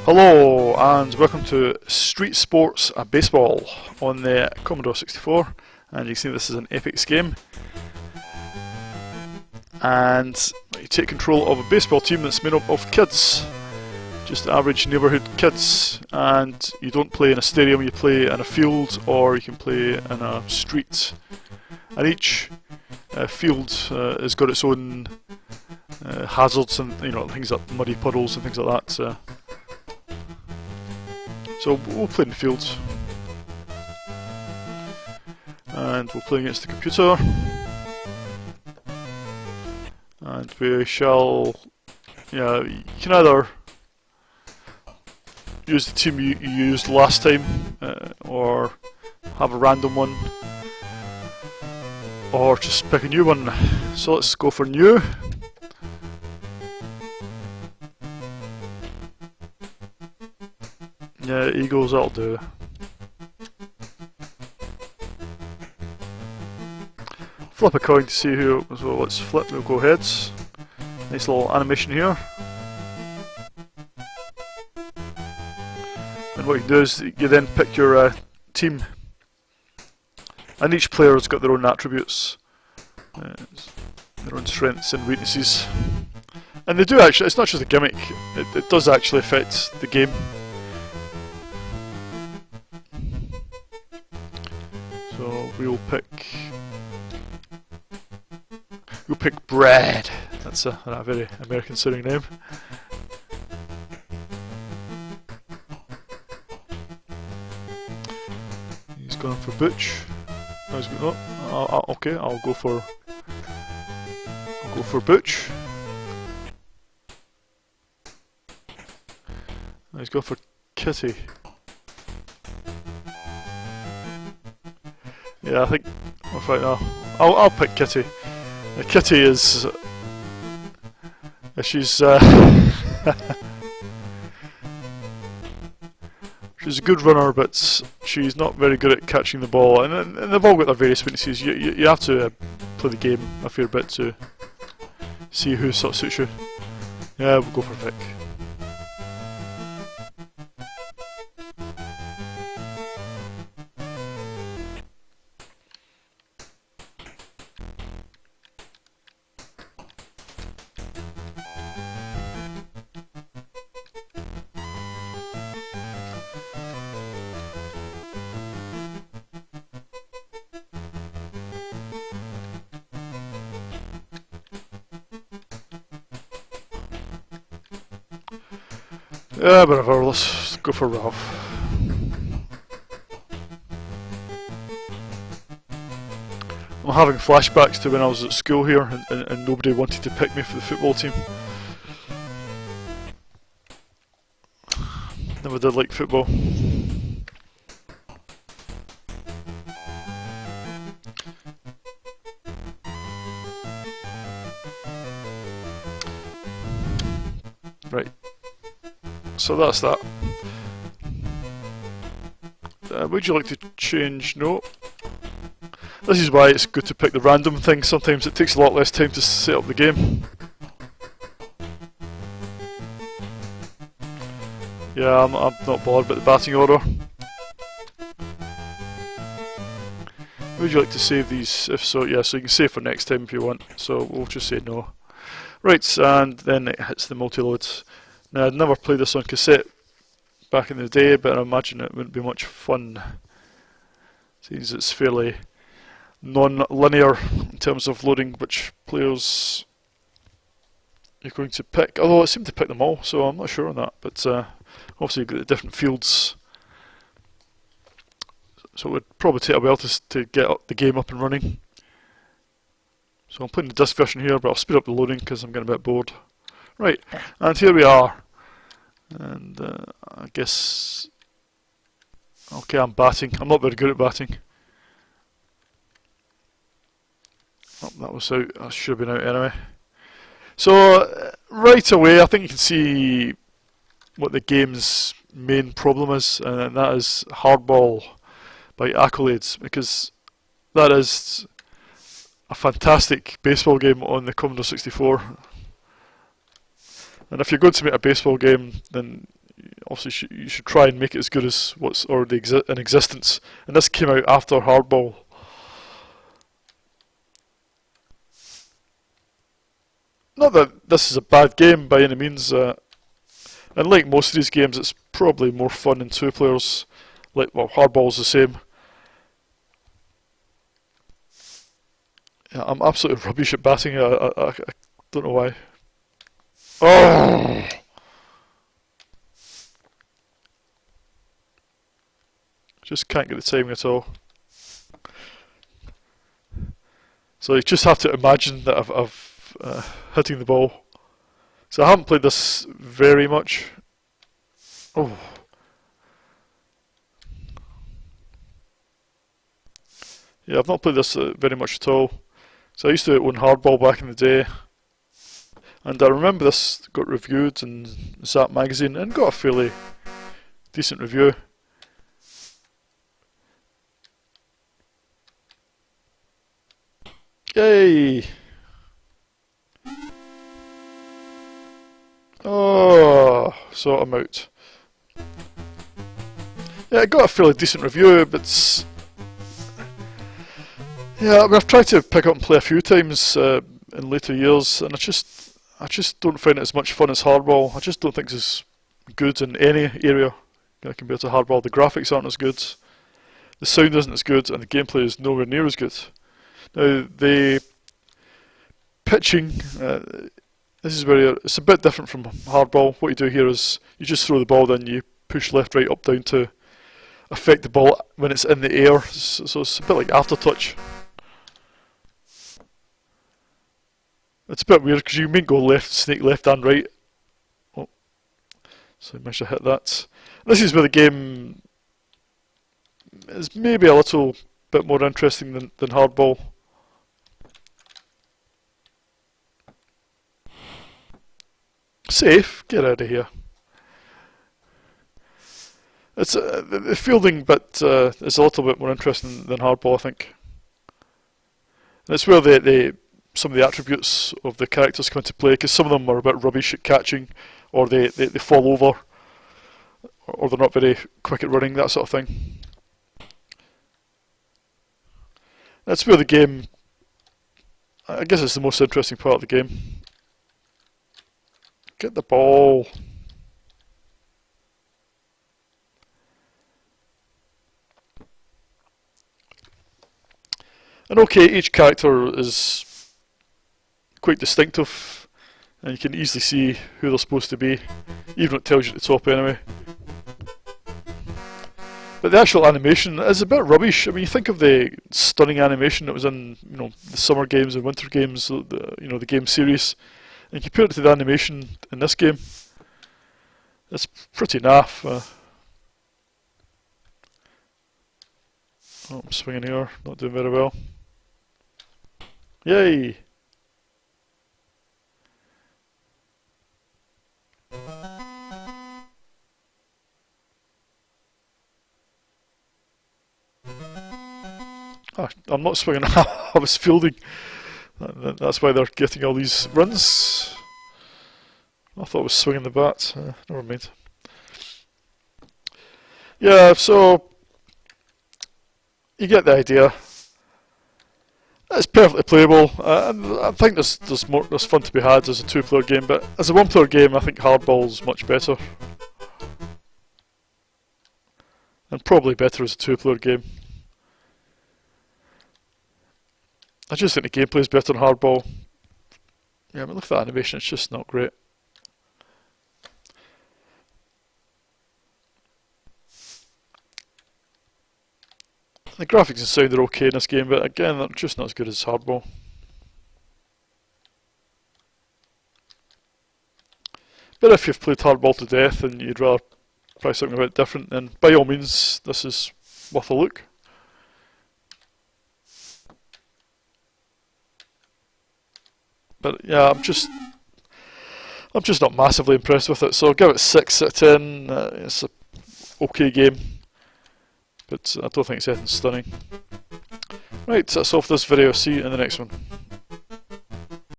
Hello and welcome to Street Sports Baseball on the Commodore 64, and you can see this is an Epyx game, and you take control of a baseball team that's made up of kids, just average neighbourhood kids, and you don't play in a stadium, you play in a field or you can play in a street, and each field has got its own hazards and things like muddy puddles and things like that. So we'll play in the field, and we'll play against the computer, and we shall, you can either use the team you used last time, or have a random one, or just pick a new one. So let's go for new. Yeah, Eagles, that'll do. Flip a coin to see who, so let's flip, we'll go heads. Nice little animation here. And what you can do is you then pick your team. And each player has got their own attributes, their own strengths and weaknesses. And they do actually, it's not just a gimmick, it does actually affect the game. So we'll pick Brad. That's a very American sounding name. He's going for Butch. No, he's going, okay, I'll go for Butch. He's going for Kitty. Yeah, I think I'll pick Kitty. Kitty is she's she's a good runner, but she's not very good at catching the ball. And they've all got their various weaknesses. You have to play the game a fair bit to see who sort of suits you. Yeah, we'll go for Vic. Yeah, whatever, let's go for Ralph. I'm having flashbacks to when I was at school here and nobody wanted to pick me for the football team. Never did like football. Right. So that's that. Would you like to change? No. This is why it's good to pick the random thing. Sometimes it takes a lot less time to set up the game. Yeah, I'm not bothered about the batting order. Would you like to save these? If so, yeah, so you can save for next time if you want. So we'll just say no. Right, and then it hits the multi-loads. Now, I'd never played this on cassette back in the day, but I imagine it wouldn't be much fun, since it's fairly non-linear in terms of loading which players you're going to pick. Although I seem to pick them all, so I'm not sure on that. But obviously you've got the different fields, so it would probably take a while to get the game up and running. So I'm playing the disc version here, but I'll speed up the loading because I'm getting a bit bored. Right, and here we are. And I guess, okay, I'm batting. I'm not very good at batting. Oh, that was out. I should have been out anyway. So right away, I think you can see what the game's main problem is, and that is Hardball by Accolades, because that is a fantastic baseball game on the Commodore 64. And if you're going to make a baseball game, then obviously you should try and make it as good as what's already in existence. And this came out after Hardball. Not that this is a bad game by any means. And like most of these games, it's probably more fun in two players. Like, well, Hardball's the same. Yeah, I'm absolutely rubbish at batting. I don't know why. Oh! Just can't get the timing at all. So you just have to imagine that I've hitting the ball. So I haven't played this very much. Oh. Yeah, I've not played this very much at all. So I used to own Hardball back in the day. And I remember this got reviewed in Zap magazine and got a fairly decent review. Yay! Oh, so I'm out. Yeah, I got a fairly decent review, but yeah, I mean, I've tried to pick up and play a few times in later years, and I just don't find it as much fun as Hardball. I just don't think it's as good in any area compared to Hardball. The graphics aren't as good, the sound isn't as good, and the gameplay is nowhere near as good. Now, the pitching, this is where it's a bit different from Hardball. What you do here is you just throw the ball, then you push left, right, up, down to affect the ball when it's in the air. So it's a bit like Aftertouch. It's a bit weird because you might go left, snake left and right. Oh, so I managed to hit that. This is where the game is maybe a little bit more interesting than Hardball. Safe, get out of here. It's the fielding bit is a little bit more interesting than Hardball, I think. And it's where some of the attributes of the characters come into play, because some of them are a bit rubbish at catching, or they fall over, or they're not very quick at running, that sort of thing. That's where the game, I guess it's the most interesting part of the game. Get the ball. And okay, each character is quite distinctive, and you can easily see who they're supposed to be, even though it tells you at the top anyway. But the actual animation is a bit rubbish. I mean, you think of the stunning animation that was in, the summer games and winter games, the game series, and compare it to the animation in this game. It's pretty naff. Oh, I'm swinging here, not doing very well. Yay! I'm not swinging, I was fielding. That's why they're getting all these runs. I thought I was swinging the bat. Never mind. Yeah, so you get the idea. It's perfectly playable. I think there's fun to be had as a two-player game, but as a one-player game, I think Hardball's much better, and probably better as a two-player game. I just think the gameplay is better than Hardball. Yeah, I mean, look at that animation, it's just not great. The graphics and sound are okay in this game, but again, they're just not as good as Hardball. But if you've played Hardball to death and you'd rather try something a bit different, then by all means, this is worth a look. But yeah, I'm just not massively impressed with it, so I'll give it 6 out of 10. It's an okay game, but I don't think it's anything stunning. Right, that's all for this video. See you in the next one.